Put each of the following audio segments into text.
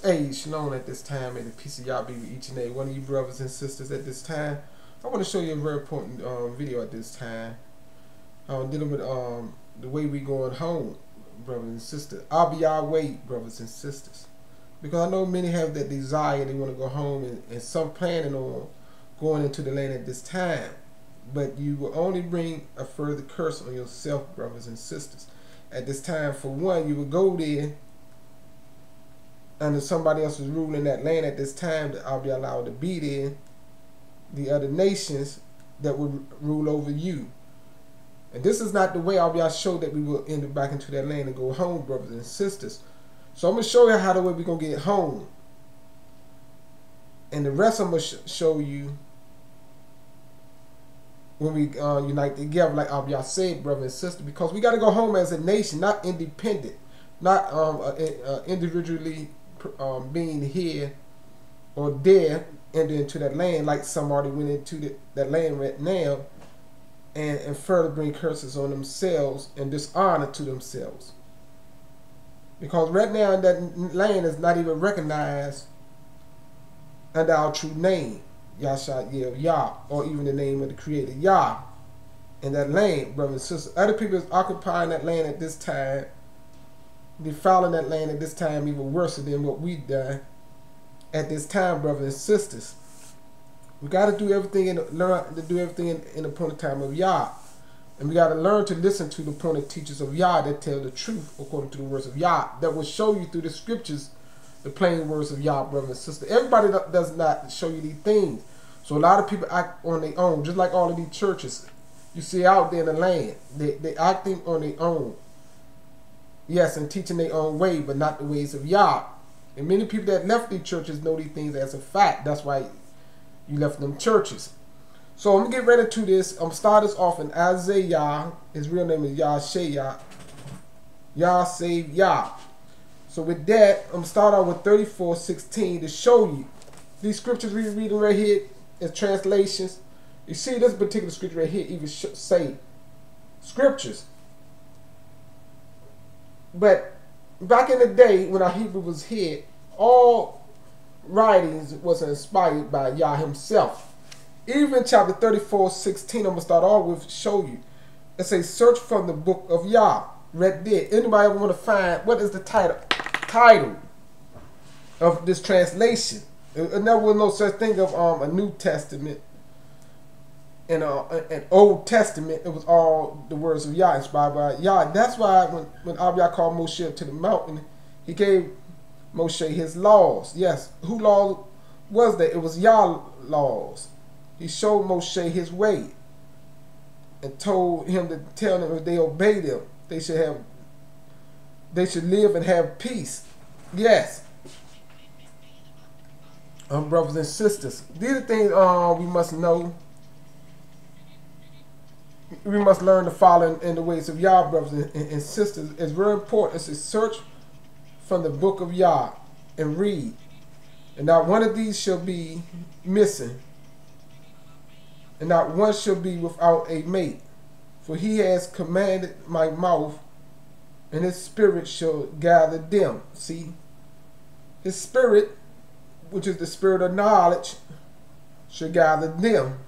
Hey, shalom at this time, and the peace of y'all be with each and every one of you brothers and sisters at this time. I want to show you a very important video at this time, dealing with the way we going home, brothers and sisters. I'll be our way, brothers and sisters, because I know many have that desire, they want to go home, and some planning on going into the land at this time, but you will only bring a further curse on yourself, brothers and sisters. At this time, for one, you will go there under somebody else is ruling that land at this time, that I'll be allowed to be there, the other nations that would rule over you. And this is not the way I'll show that we will end up back into that land and go home, brothers and sisters. So I'm going to show you how the way we're going to get home. And the rest I'm going to show you when we unite together, like I'll said, brothers and sisters, because we got to go home as a nation, not independent, not individually being here or there, enter into that land like somebody went into that land right now, and further bring curses on themselves and dishonor to themselves. Because right now that land is not even recognized under our true name, Yasaryalyah, or even the name of the Creator, Yah, in that land, brothers and sisters. Other people is occupying that land at this time, defiling that land at this time even worse than what we done at this time, brothers and sisters. We got to do everything and learn to do everything in the appointed time of Yah, and we got to learn to listen to the appointed teachers of Yah that tell the truth according to the words of Yah, that will show you through the scriptures the plain words of Yah, brothers and sisters. Everybody does not show you these things, so a lot of people act on their own, just like all of these churches you see out there in the land. They acting on their own. Yes, and teaching their own way, but not the ways of Yah. And many people that left these churches know these things as a fact. That's why you left them churches. So I'm going to get ready to this. I'm going to start this off in Isaiah. His real name is Yasaryalyah. Yah save Yah. So with that, I'm going to start out with 34:16 to show you. These scriptures we're reading right here as translations. You see this particular scripture right here even say scriptures. But back in the day when our Hebrew was here, all writings was inspired by Yah himself. Even chapter 34:16, I'm going to start off with show you. It says, search from the book of Yah. Right there. Anybody ever want to find what is the title of this translation? And there was no such thing of a New Testament and an Old Testament. It was all the words of Yah, inspired by Yah. That's why when Abiyah called Moshe up to the mountain, he gave Moshe his laws. Yes, who law was that? It was Yah laws. He showed Moshe his way and told him to tell them if they obey them, they should live and have peace. Yes. Brothers and sisters, these are things we must know. We must learn to follow in the ways of Yah, brothers and sisters. It's very important. It's to search from the book of Yah and read. And not one of these shall be missing. And not one shall be without a mate. For he has commanded my mouth, and his spirit shall gather them. See? His spirit, which is the spirit of knowledge, shall gather them.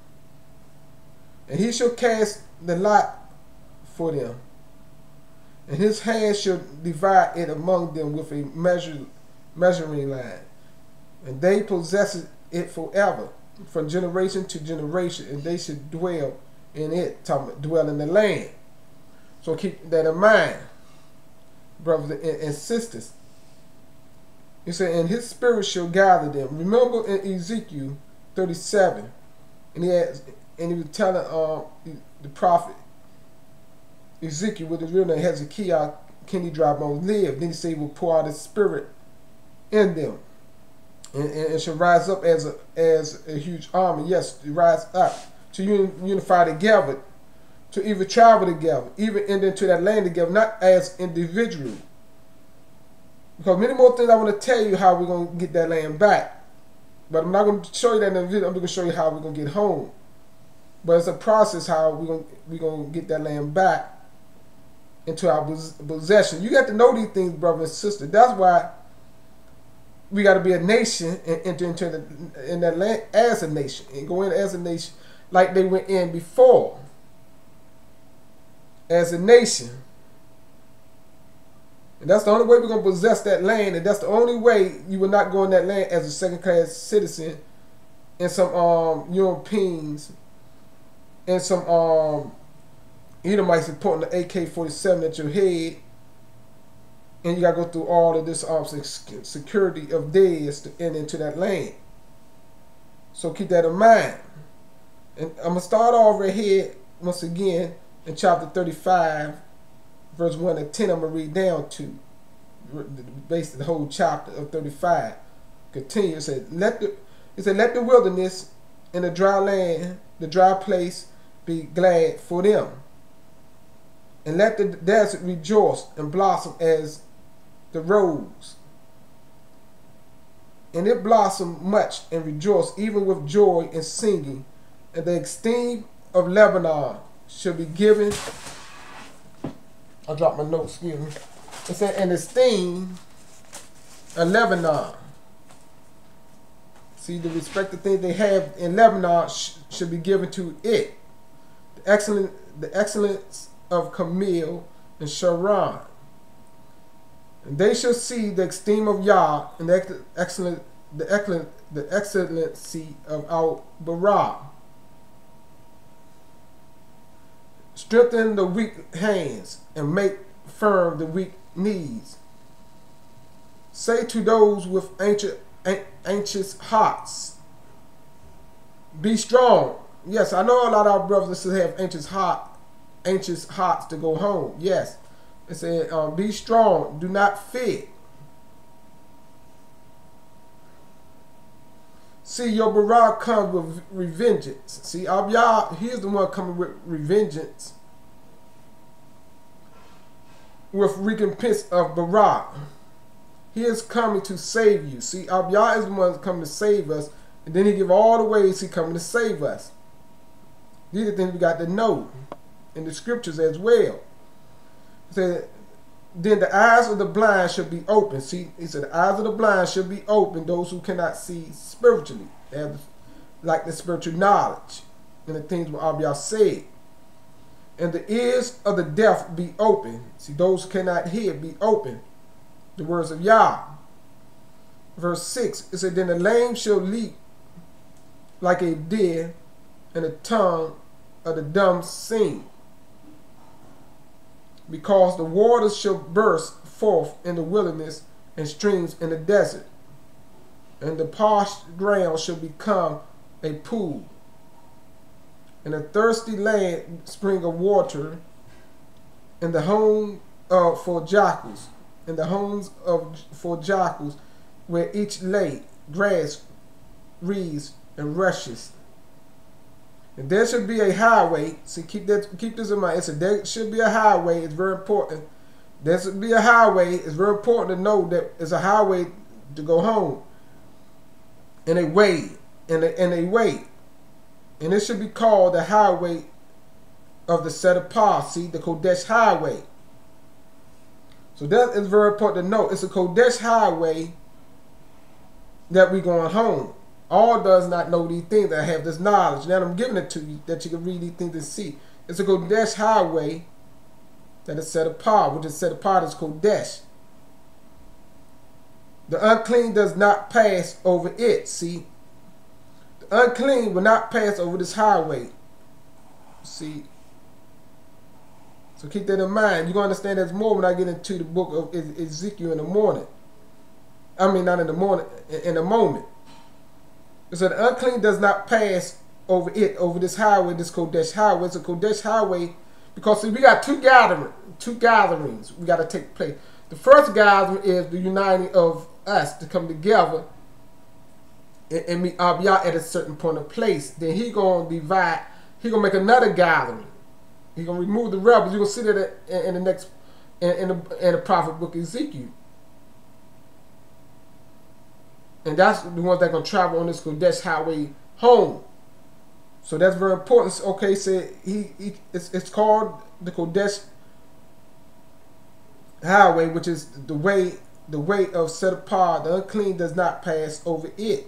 And he shall cast the lot for them, and his hand shall divide it among them with a measuring line, and they possess it forever, from generation to generation, and they should dwell in it, dwell in the land. So keep that in mind, brothers and sisters. He said, and his spirit shall gather them. Remember in Ezekiel 37, and he was telling the prophet Ezekiel, with the real name Hezekiah, can he dry bones live? Then he said he will pour out his spirit in them, and it shall rise up as a huge army. Yes, to rise up, to unify together, to even travel together, even enter into that land together, not as individuals. Because many more things I want to tell you how we're going to get that land back. But I'm not going to show you that in the video. I'm going to show you how we're going to get home. But it's a process how we're going to get that land back into our possession. You got to know these things, brother and sister. That's why we got to be a nation and enter into in that land as a nation and go in as a nation like they went in before as a nation. And that's the only way we're going to possess that land, and that's the only way you will not go in that land as a second-class citizen and some Europeans and some Edomites pointing the AK-47 at your head, and you got to go through all of this security of days to enter into that land. So keep that in mind. And I'm going to start off right here once again in chapter 35, verse 1 and 10. I'm going to read down to basically the whole chapter of 35. Continue. It said, let the wilderness and the dry land, the dry place, be glad for them. And let the desert rejoice and blossom as the rose. And it blossomed much and rejoiced, even with joy and singing. And the esteem of Lebanon shall be given. I dropped my notes, excuse me. It said, and esteem of Lebanon. See, the respective things they have in Lebanon should be given to it. The excellence of Camille and Sharon. And they shall see the esteem of Yah and the excellency of Al-Barah. Strengthen the weak hands and make firm the weak knees. Say to those with anxious hearts, be strong. Yes, I know a lot of our brothers and sisters have anxious hearts to go home. Yes. It said, be strong, do not fear. See, your Barak comes with revengeance. See, Yah, he is the one coming with revengeance, with recompense of Barak. He is coming to save you. See, Yah is the one coming to save us, and then he give all the ways he coming to save us. These are things we got to know in the scriptures as well. He said, then the eyes of the blind should be open. See, he said the eyes of the blind should be open, those who cannot see spiritually. They have like the spiritual knowledge and the things what Yah said. And the ears of the deaf be open. See, those who cannot hear be open. The words of Yah. Verse 6, it said, then the lame shall leap like a deer, and the tongue of the dumb sing. Because the waters shall burst forth in the wilderness and streams in the desert. And the parched ground shall become a pool. And a thirsty land spring of water. And the home for jackals. And the homes for jackals where each lay grass, reeds, and rushes. And there should be a highway. See, keep this in mind. There should be a highway. It's very important. There should be a highway. It's very important to know that it's a highway to go home. And a way. And a way. And it should be called the highway of the set apart. See, the Kodesh highway. So that is very important to know. It's a Kodesh highway that we going home. All does not know these things that have this knowledge. Now I'm giving it to you that you can read these things and see. It's a Kodesh highway that is set apart. Which is set apart as Kodesh. The unclean does not pass over it. See, the unclean will not pass over this highway. See, so keep that in mind. You're going to understand that more when I get into the book of Ezekiel in the morning. I mean, not in the morning, in a moment. So the unclean does not pass over it, over this highway, this Kodesh highway. It's a Kodesh highway because see, we got two gatherings we got to take place. The first gathering is the uniting of us to come together and meet Yah at a certain point of place. Then he gonna divide. He gonna make another gathering. He gonna remove the rebels. You gonna see that in the next in the prophet book of Ezekiel. And that's the ones that are going to travel on this Kodesh highway home. So that's very important. Okay, so it's called the Kodesh highway, which is the way the way of set apart, the unclean does not pass over it.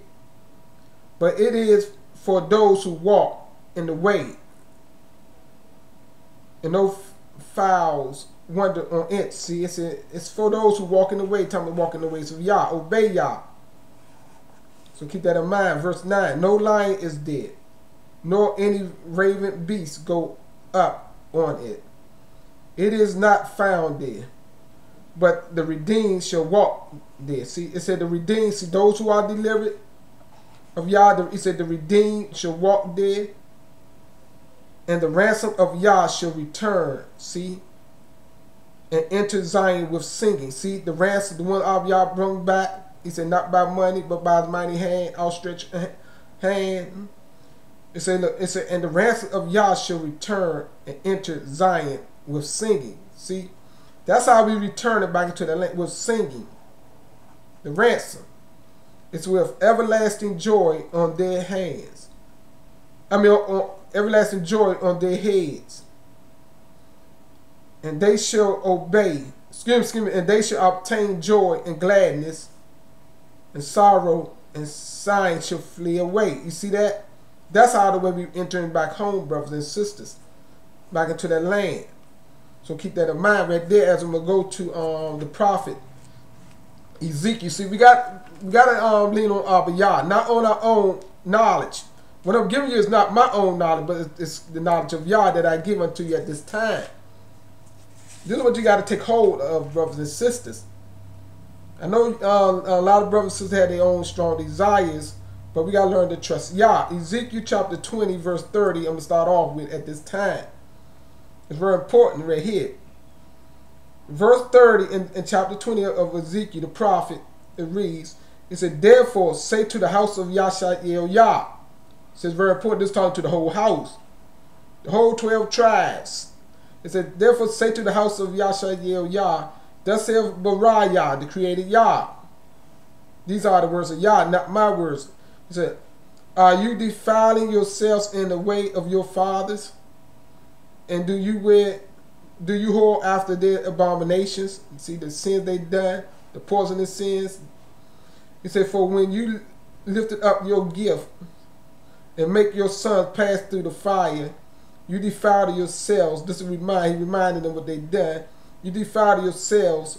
But it is for those who walk in the way, and no fowls wander on it. See, it's for those who walk in the way, talking about walking the ways of Yah, obey Yah. So keep that in mind. Verse 9, no lion is dead, nor any raven beast go up on it. It is not found there, but the redeemed shall walk there. See, it said the redeemed, see those who are delivered of Yah, it said the redeemed shall walk there, and the ransom of Yah shall return, see, and enter Zion with singing. See, the ransom, the one of Yah brought back, he said, not by money, but by the mighty hand, outstretched hand. It said, and the ransom of Yah shall return and enter Zion with singing. See, that's how we return it back into the land, with singing. The ransom. It's with everlasting joy on their hands. On everlasting joy on their heads. And they shall obey. Excuse me, and they shall obtain joy and gladness, and sorrow and sighing shall flee away. You see that? That's how the way we entering back home, brothers and sisters, back into that land. So keep that in mind right there as we go to the prophet Ezekiel. See, we got to lean on Abba Yah, not on our own knowledge. What I'm giving you is not my own knowledge, but it's the knowledge of Yah that I give unto you at this time. This is what you got to take hold of, brothers and sisters. I know a lot of brothers and sisters have their own strong desires, but we got to learn to trust Yah. Ezekiel chapter 20, verse 30, I'm going to start off with at this time. It's very important right here. Verse 30 in chapter 20 of Ezekiel, the prophet, it reads, it said, therefore say to the house of Yasaryalyah. It says very important, this talking to the whole house, the whole 12 tribes. It said, therefore say to the house of Yasaryalyah, thus saith Yah, the created Yah. These are the words of Yah, not my words. He said, are you defiling yourselves in the way of your fathers? And do you whore after their abominations? See the sins they done, the poisonous sins. He said, for when you lifted up your gift and make your sons pass through the fire, you defiled yourselves. This is he reminded them what they done. You defiled yourselves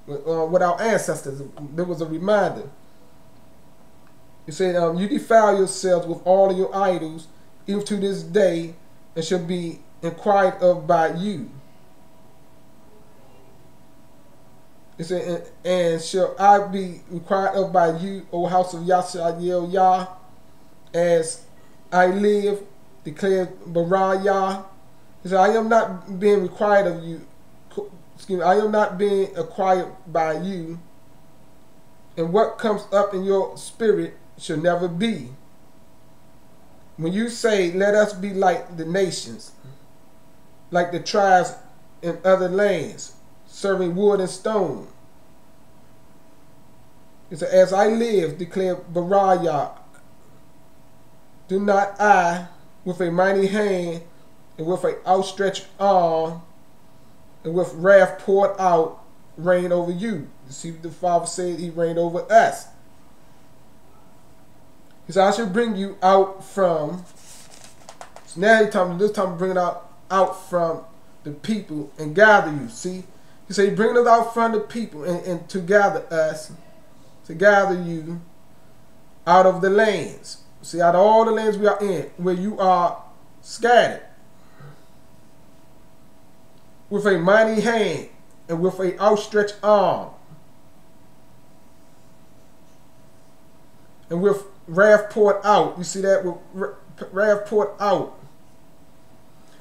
with our ancestors. There was a reminder. He said, you defile yourselves with all of your idols, even to this day, and shall be inquired of by you. He said, and shall I be inquired of by you, O house of Yasaryalyah, as I live, declared Yah. He said, I am not being required of you. Excuse me, I am not being acquired by you, and what comes up in your spirit shall never be. When you say, let us be like the nations, like the tribes in other lands, serving wood and stone. It said, as I live, declared Yah, do not I, with a mighty hand, and with an outstretched arm, and with wrath poured out, reign over you. You see, the Father said he reigned over us. He said, I shall bring you out from, so now this time bring it out from the people and gather you. See, he said, he bring us out from the people and to gather us, to gather you out of the lands. See, out of all the lands we are in, where you are scattered, with a mighty hand and with an outstretched arm, and with wrath poured out. You see that? With wrath poured out.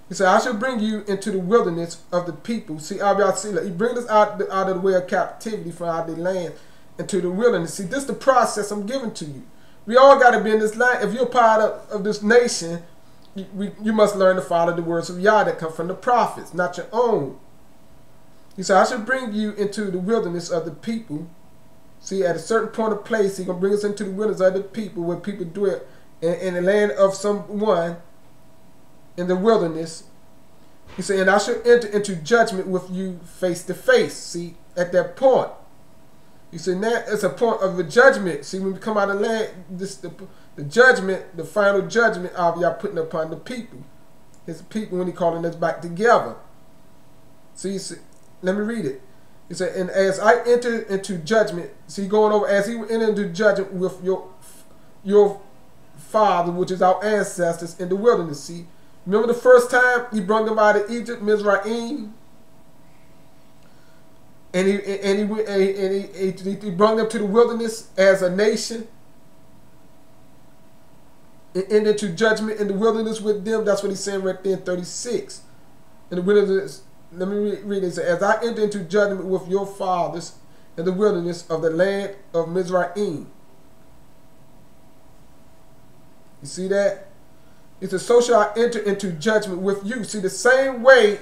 He said, I shall bring you into the wilderness of the people. See, he brings us out of the way of captivity from out of the land into the wilderness. See, this is the process I'm giving to you. We all got to be in this land. If you're part of this nation, you must learn to follow the words of Yah that come from the prophets, not your own. He said, I shall bring you into the wilderness of the people. See, at a certain point of place, he's going to bring us into the wilderness of the people, where people dwell in the land of someone in the wilderness. He said, and I shall enter into judgment with you face to face. See, at that point, He said, now it's a point of a judgment. See, when we come out of the land, this the judgment, the final judgment of Yah putting upon the people. His people when he calling us back together. See, let me read it. He said, and as I enter into judgment, see, going over, as he entered into judgment with your father, which is our ancestors in the wilderness. See, remember the first time he brought them out of Egypt, Mizraim? And he brought them to the wilderness as a nation. And entered into judgment in the wilderness with them. That's what he's saying right there in 36. In the wilderness, let me read it. As I enter into judgment with your fathers in the wilderness of the land of Mizraim. You see that? It's a so shall I enter into judgment with you. See, the same way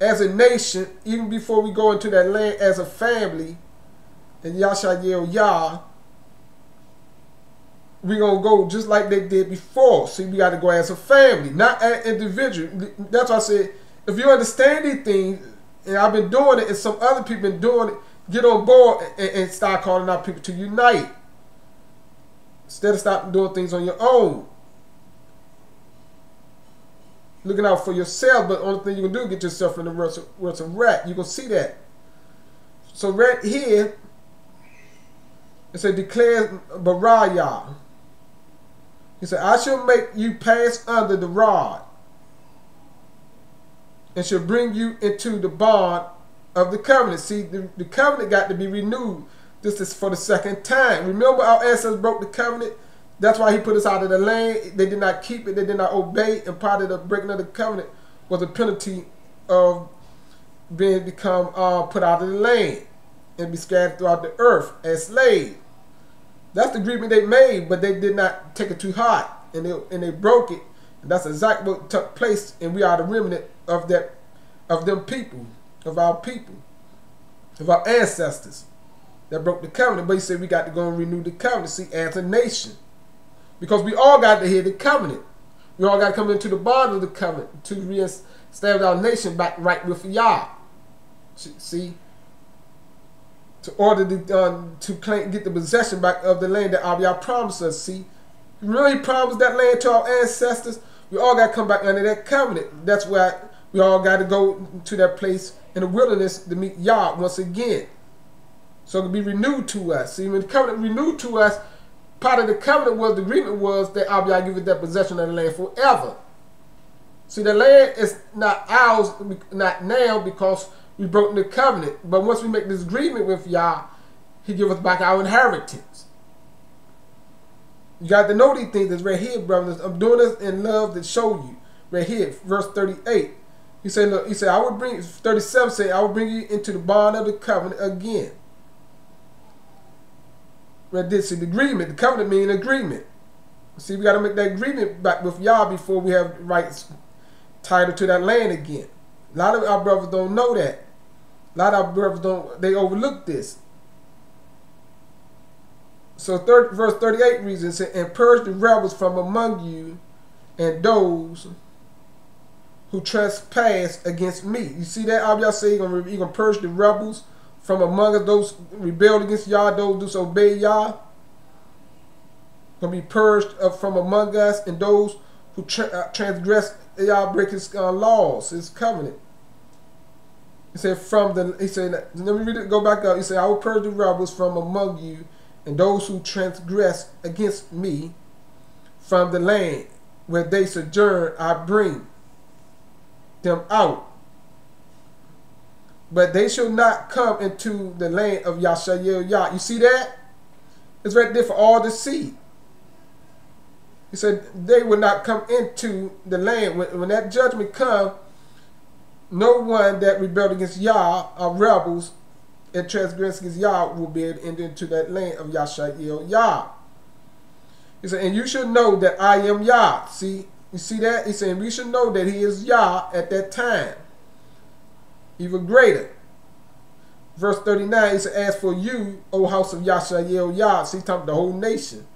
as a nation, even before we go into that land as a family, in Yasaryalyah, we're going to go just like they did before. See, we got to go as a family, not as individual. That's why I said, if you understand these things, and I've been doing it, and some other people been doing it, get on board and start calling out people to unite. Instead of stopping doing things on your own. Looking out for yourself, but the only thing you can do is get yourself in the words of rat. You can see that. So right here, it said, declares Yasaryalyah. He said, I shall make you pass under the rod, and shall bring you into the bond of the covenant. See, the covenant got to be renewed. This is for the second time. Remember, our ancestors broke the covenant. That's why he put us out of the land. They did not keep it. They did not obey. And part of the breaking of the covenant was a penalty of become put out of the land and be scattered throughout the earth as slaves. That's the agreement they made, but they did not take it too hard, and they broke it. And that's exactly what took place. And we are the remnant of them people, of our ancestors that broke the covenant. But he said we got to go and renew the covenant. See, as a nation. Because we all got to hear the covenant. We all got to come into the bond of the covenant to reestablish our nation back right with Yah. See? To order to get the possession back of the land that Yah promised us. See? Remember he promised that land to our ancestors? We all got to come back under that covenant. That's why we all got to go to that place in the wilderness to meet Yah once again. So it can be renewed to us. See, when the covenant renewed to us, part of the covenant was, the agreement was that Yah give us that possession of the land forever. See, the land is not ours, not now, because we broke the covenant. But once we make this agreement with Yah, he give us back our inheritance. You got to know these things. That's right here, brothers. I'm doing this in love to show you. Right here, verse 38. He said, look, he said, I will bring, 37 say, I will bring you into the bond of the covenant again. Right there, see, the agreement. The covenant means agreement. See, we got to make that agreement back with Yah before we have rights title to that land again. A lot of our brothers don't know that. A lot of our brothers don't, they overlook this. So verse 38 reads, it said, and purge the rebels from among you and those who trespass against me. You see that? Yah say you're going to purge the rebels from among us, those rebelled against Yah, those disobey Yah. Going to be purged from among us, and those who transgress Yah, break his laws, his covenant. He said, let me read it, go back up. He said, I will purge the rebels from among you, and those who transgress against me from the land where they sojourn, I bring them out. But they shall not come into the land of Yasaryalyah. You see that? It's right there for all to see. He said they will not come into the land. When that judgment comes, no one that rebelled against Yah or rebels and transgressed against Yah will be able to enter into that land of Yasaryalyah. He said, and you should know that I am Yah. See, you see that? He said, we should know that he is Yah at that time. Even greater. Verse 39, he said, as for you, O house of Yasaryalyah, see, talking the whole nation.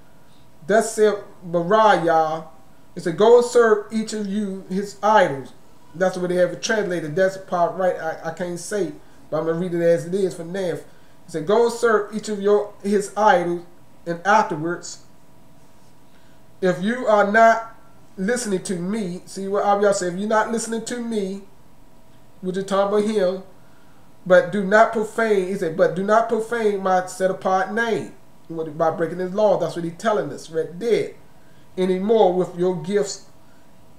Thus said Yasaryalyah, he said, go and serve each of you his idols. That's what they have it translated. That's the part right I can't say, but I'm going to read it as it is for now. He said, go serve each of his idols, and afterwards, if you are not listening to me, see what Abiyah said, if you're not listening to me, which is talking about him, but do not profane, he said, but do not profane my set apart name by breaking his law. That's what he's telling us right there. Anymore with your gifts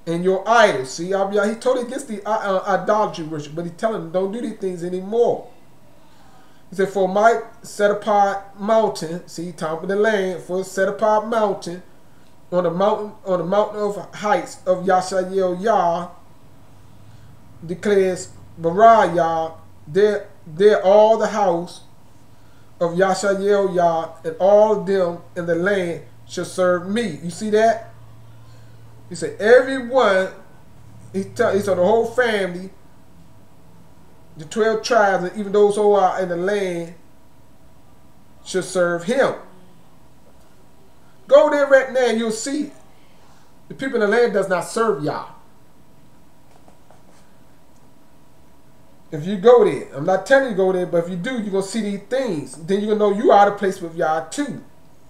and your idols. See, Abiyah, he totally against the idolatry worship, but he's telling them don't do these things anymore. He said, for my set apart mountain, see, talking about the land, for a set apart mountain, on the mountain of heights of Yasaryalyah, declares Yasaryalyah, there all the house of Yasaryalyah and all of them in the land shall serve me. You see that? He said, everyone, he said the whole family, the 12 tribes, and even those who are in the land should serve him. Go there right now and you'll see the people in the land does not serve Yah. If you go there, I'm not telling you to go there, but if you do, you're going to see these things. Then you're going to know you are out of place with Yah too.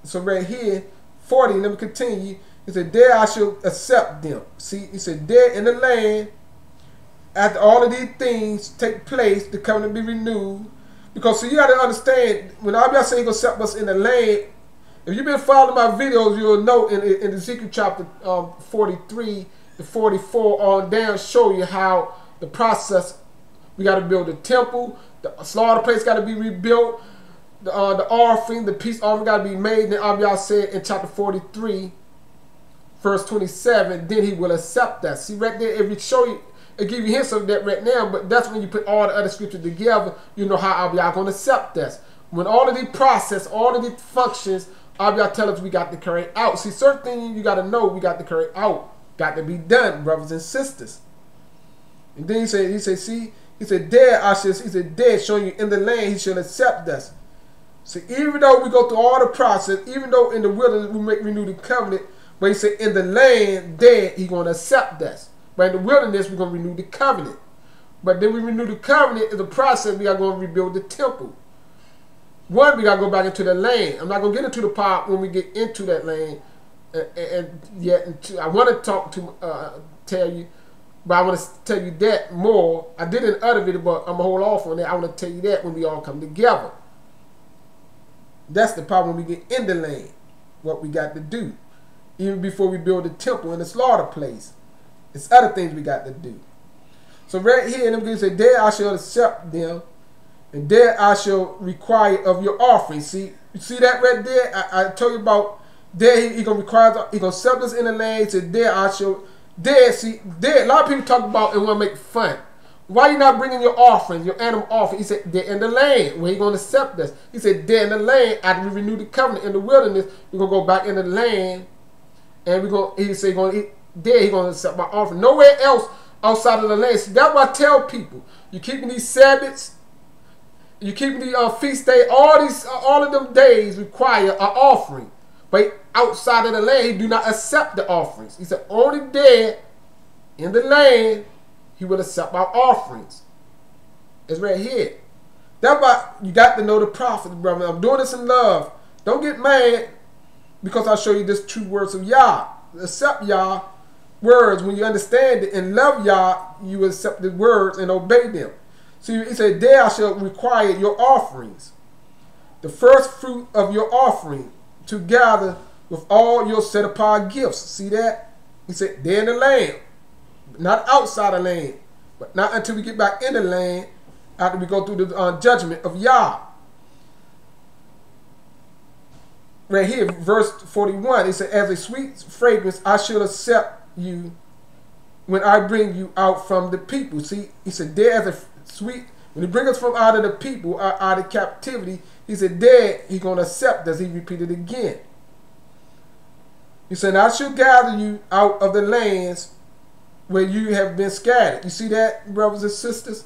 So right here, 40, let me continue. He said, there I shall accept them. See, he said, there in the land, after all of these things take place, the covenant be renewed. Because so you got to understand, when Abiyah say he's going to accept us in the land, if you've been following my videos, you'll know in Ezekiel chapter 43 to 44 on down, show you how the process, we got to build a temple, the slaughter place got to be rebuilt, the offering, the peace offering got to be made. Then Abiyah said in chapter 43, verse 27, then he will accept that. See right there, if you show you, it give you hints of that right now, but that's when you put all the other scriptures together, you know how Abiyah going to accept this. When all of these process, all of these functions, Abiyah tell us we got to carry out. See, certain things you got to know we got to carry out. Got to be done, brothers and sisters. And then he said, see, he said, there I shall, he said, there showing you in the land he shall accept us. See, even though we go through all the process, even though in the wilderness we make renew the covenant, but he said in the land there he's going to accept us. But in the wilderness we're going to renew the covenant. But then we renew the covenant in the process we are going to rebuild the temple. One, we got to go back into the land. I'm not going to get into the part when we get into that land. I want to talk to, tell you, but I want to tell you that more. I did in other video, but I'm going to hold off on that. I want to tell you that when we all come together. That's the part when we get in the land, what we got to do. Even before we build the temple and the slaughter place. It's other things we got to do. So right here, them guys say, there I shall accept them, and there I shall require of your offering. See, you see that right there? I told you about there he gonna require, he gonna accept us in the land. He said, there I shall, there, see, there, a lot of people talk about and want to make fun. Why you not bringing your offerings, your animal offering? He said, they're in the land where he gonna accept us. He said, they're in the land after we renew the covenant in the wilderness, we're gonna go back in the land, and we're gonna, he said, there he gonna accept my offering. Nowhere else outside of the land. See, that's why I tell people, you keeping these Sabbaths, you keeping the feast day, all of them days require an offering. But outside of the land, he do not accept the offerings. He said, only there in the land, he will accept our offerings. It's right here. That's why you got to know the prophets, brother. I'm doing this in love. Don't get mad because I'll show you this true words of Yah. Accept Yah words. When you understand it and love Yah, you accept the words and obey them. See, he said, there I shall require your offerings, the first fruit of your offering, together with all your set apart gifts. See that? He said, they're in the land, not outside the land, but not until we get back in the land after we go through the judgment of Yah. Right here, verse 41, it said, as a sweet fragrance I shall accept you when I bring you out from the people. See, he said, there as a sweet, when he brings us from out of the people, out of captivity, he said, there he's going to accept us. He repeated again. He said, I shall gather you out of the lands where you have been scattered. You see that, brothers and sisters?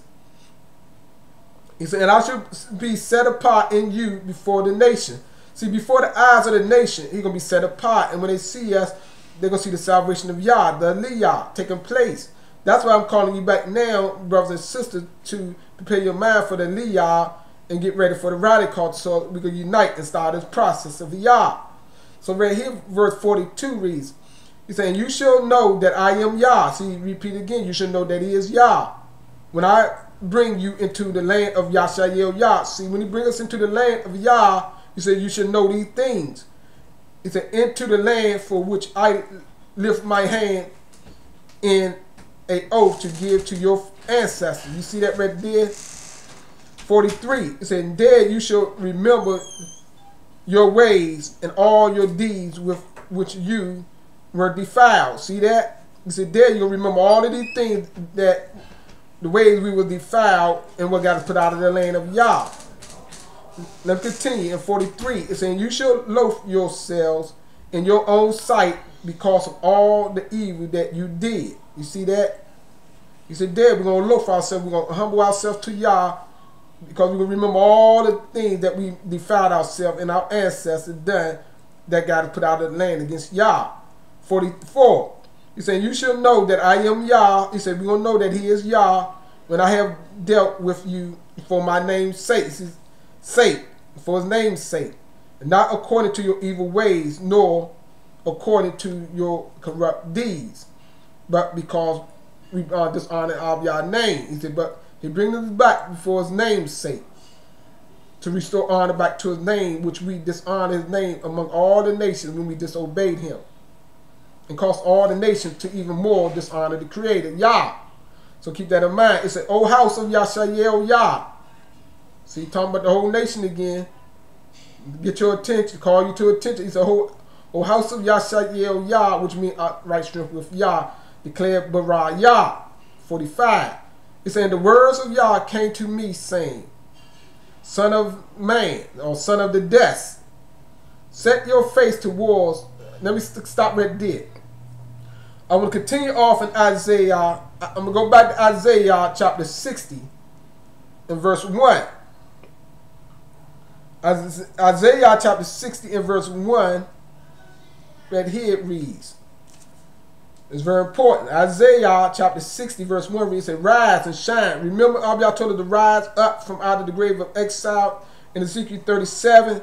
He said, and I shall be set apart in you before the nation. See, before the eyes of the nation, he's going to be set apart. And when they see us, they're going to see the salvation of Yah, the Aliyah, taking place. That's why I'm calling you back now, brothers and sisters, to prepare your mind for the Aliyah and get ready for the rally call so we can unite and start this process of Yah. So right here, verse 42 reads, he's saying, you shall know that I am Yah. See, repeat again, you shall know that he is Yah. When I bring you into the land of Yasaryalyah. See, when he brings us into the land of Yah, he said, you should know these things. He said, into the land for which I lift my hand in a oath to give to your ancestors. You see that right there? 43. It said, there you shall remember your ways and all your deeds with which you were defiled. See that? He said, there you'll remember all of these things, that the ways we were defiled and what got us put out of the land of Yah. Let's continue in 43. It's saying, you shall loathe yourselves in your own sight because of all the evil that you did. You see that? He said, there we're going to loathe ourselves. We're going to humble ourselves to Yah because we're going to remember all the things that we defiled ourselves and our ancestors done that got us put out of the land against Yah. 44. He said, you shall know that I am Yah. He said, we're going to know that he is Yah when I have dealt with you for my name's sake, for his name's sake, and not according to your evil ways, nor according to your corrupt deeds, but because we dishonor of your name. He said, but he brings us back for his name's sake, to restore honor back to his name, which we dishonor his name among all the nations when we disobeyed him, and caused all the nations to even more dishonor the Creator, Yah. So keep that in mind. It's an old house of Yasaryalyah. See, talking about the whole nation again. Get your attention, call you to attention. It's a whole house of Yasaryalyah, which means right strength with Yah, declared Bara Yah. 45. It's saying, the words of Yah came to me, saying, son of man, or son of the dust, set your face towards. Let me stop right there. I want to continue off in Isaiah. I'm going to go back to Isaiah chapter 60 and verse 1. Isaiah chapter 60 and verse 1, right here it reads. It's very important. Isaiah chapter 60 verse 1 reads, it says, rise and shine. Remember, y'all told us to rise up from out of the grave of exile in Ezekiel 37.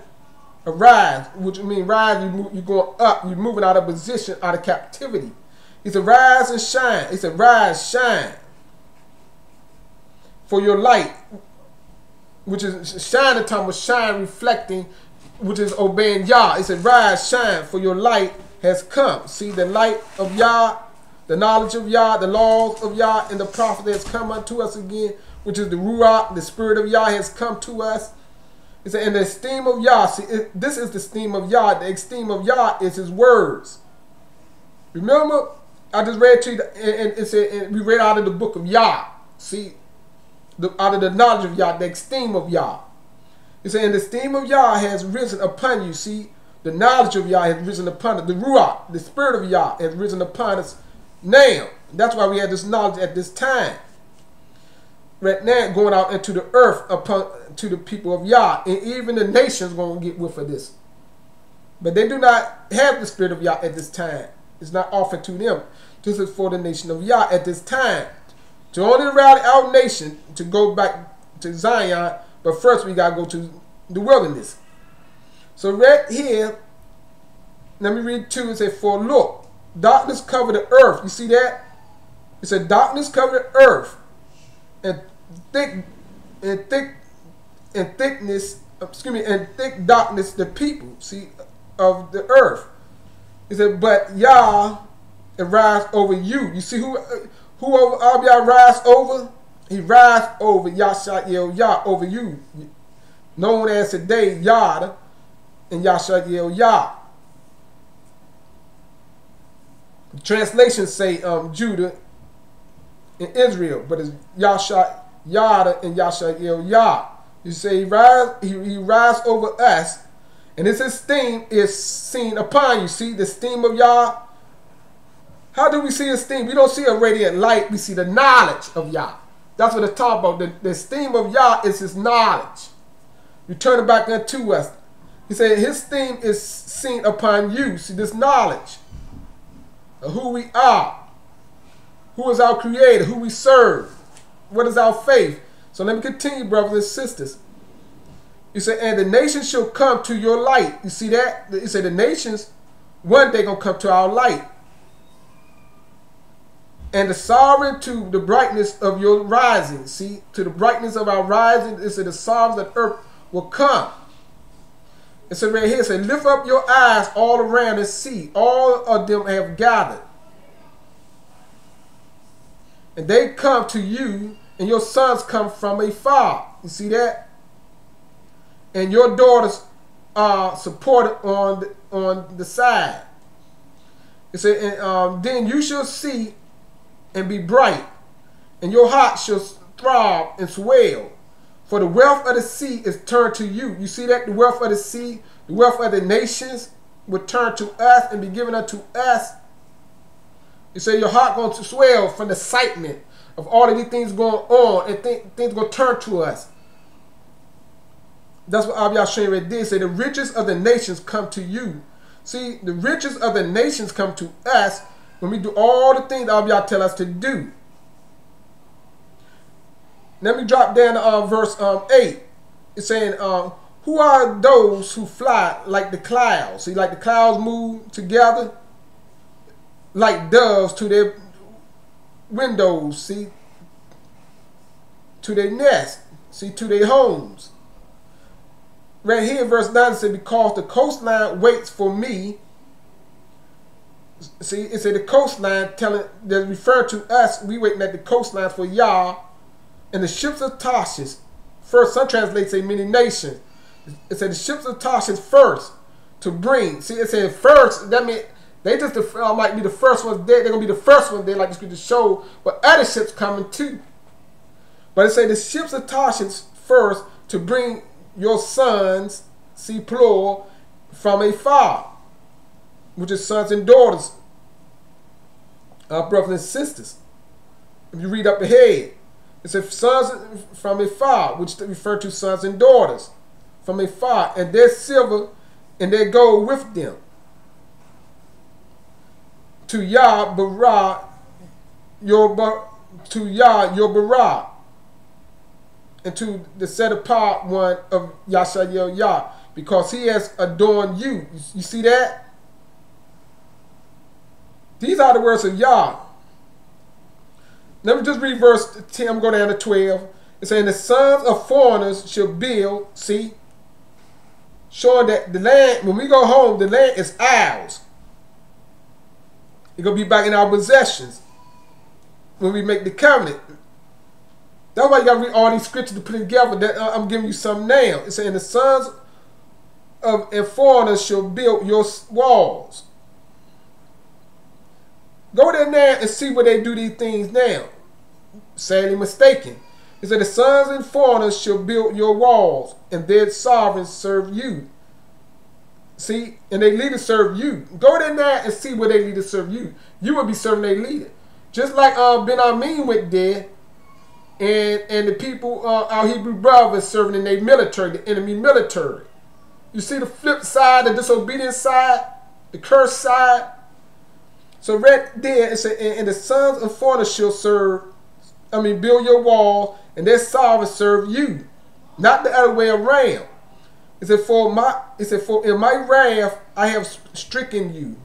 Arise, which means rise, you're going up, you're moving out of position, out of captivity. He said, rise and shine. He said, rise, shine. For your light, which is shine, the time of shine, reflecting, which is obeying Yah. He said, rise, shine, for your light has come. See, the light of Yah, the knowledge of Yah, the laws of Yah, and the prophet has come unto us again, which is the Ruach, the spirit of Yah has come to us. He said, and the esteem of Yah, see, this is the esteem of Yah. The esteem of Yah is his words. Remember, I just read to you, and it said, and we read out of the book of Yah. See, out of the knowledge of Yah, the esteem of Yah. He said, and the esteem of Yah has risen upon you. See, the knowledge of Yah has risen upon us. The Ruach, the spirit of Yah, has risen upon us now. That's why we have this knowledge at this time. Right now, going out into the earth upon to the people of Yah, and even the nations going to get with of this. But they do not have the spirit of Yah at this time. It's not offered to them. This is for the nation of Yah at this time. To only rally our nation to go back to Zion, but first we got to go to the wilderness. So right here, let me read 2. It says, for look, darkness covered the earth. You see that? It said, darkness covered the earth, and thick darkness the people, see, of the earth. He said, but Yah rise over you. You see who over Yah rise over? He rise over Yasaryalyah, over you, known as today Yah and Yasaryalyah. The translations say Judah and Israel, but it's Yah and Yasaryalyah. You say he rise over us, and his esteem is seen upon you. See the esteem of Yah. How do we see esteem? We don't see a radiant light. We see the knowledge of Yah. That's what it's talking about. The esteem of Yah is his knowledge. You turn it back unto us. He said his esteem is seen upon you. See this knowledge of who we are, who is our creator, who we serve, what is our faith. So let me continue, brothers and sisters. You say, and the nations shall come to your light. You see that? You say the nations one day gonna come to our light. And the sovereign to the brightness of your rising. See, to the brightness of our rising, it said the sovereigns of the earth will come. And so right here it said, lift up your eyes all around and see. All of them have gathered. And they come to you, and your sons come from afar. You see that? And your daughters are supported on the side. It said, and then you shall see and be bright, and your heart shall throb and swell. For the wealth of the sea is turned to you. You see that? The wealth of the sea, the wealth of the nations will turn to us and be given unto us. You say your heart going to swell from the excitement of all of these things going on, and things going to turn to us. That's what Yasaryalyah right there said. The riches of the nations come to you. See, the riches of the nations come to us when we do all the things Yasaryalyah tell us to do. Let me drop down to verse 8. It's saying, who are those who fly like the clouds? See, like the clouds move together like doves to their windows, see, to their nest, see, to their homes. Right here, verse 9 said, because the coastline waits for me. See, it said the coastline telling, they're referring to us, we waiting at the coastline for Yah. And the ships of Tarshish, first, some translates say many nations. It said the ships of Tarshish first to bring. See, it said first, that means they just might be the first ones there. They're going to be the first ones there, like the scripture show, but other ships coming too. But it said the ships of Tarshish first to bring your sons, see plural, from afar, which is sons and daughters, our brothers and sisters. If you read up ahead, it says sons from afar, which refer to sons and daughters from afar, and their silver and their gold with them. To Yah Barah, your Barah, and to the set apart one of Yasaryalyah, because he has adorned you. You see that? These are the words of Yah. Let me just read verse 10. I'm going down to 12. It's saying the sons of foreigners shall build, see, showing that the land, when we go home, the land is ours. It's going to be back in our possessions when we make the covenant. That's why you got to read all these scriptures to put it together. That I'm giving you some now. It's saying the sons of and foreigners shall build your walls. Go there now and see where they do these things now. Sadly mistaken. It said the sons and foreigners shall build your walls, and their sovereigns serve you. See, and they leaders serve you. Go there now and see where they leaders serve you. You will be serving their leader. Just like Ben Amin went there, and the people, our Hebrew brothers, serving in their military, the enemy military. You see the flip side, the disobedient side, the cursed side. So right there, it said, and the sons of foreigners shall build your wall, and their sovereigns serve you. Not the other way around. It said, for in my wrath I have stricken you,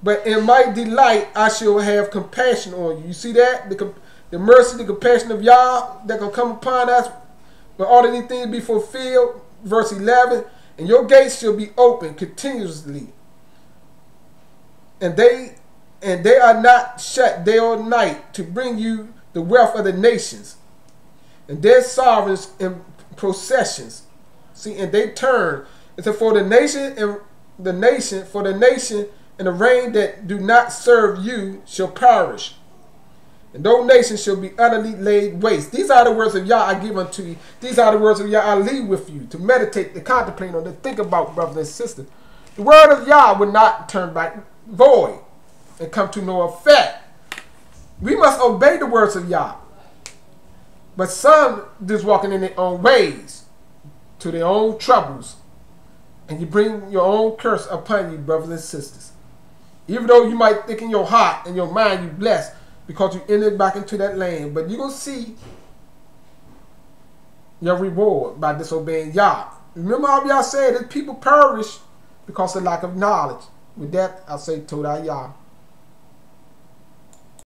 but in my delight I shall have compassion on you. You see that? The mercy, the compassion of Yah that can come upon us when all of these things be fulfilled. Verse 11, and your gates shall be open continuously, and they are not shut day or night, to bring you the wealth of the nations, and their sovereigns in processions. See, and they turn. It's for the nation and the nation and the reign that do not serve you shall perish, and those nations shall be utterly laid waste. These are the words of Yah I give unto you. These are the words of Yah I leave with you to meditate, to contemplate on, to think about, brothers and sisters. The word of Yah will not turn back void and come to no effect. We must obey the words of Yah. But some just walking in their own ways, to their own troubles, and you bring your own curse upon you, brothers and sisters. Even though you might think in your heart and your mind you blessed because you entered back into that land, but you're going to see your reward by disobeying Yah. Remember how Yah said that people perish because of lack of knowledge. With that, I say Todah Yah.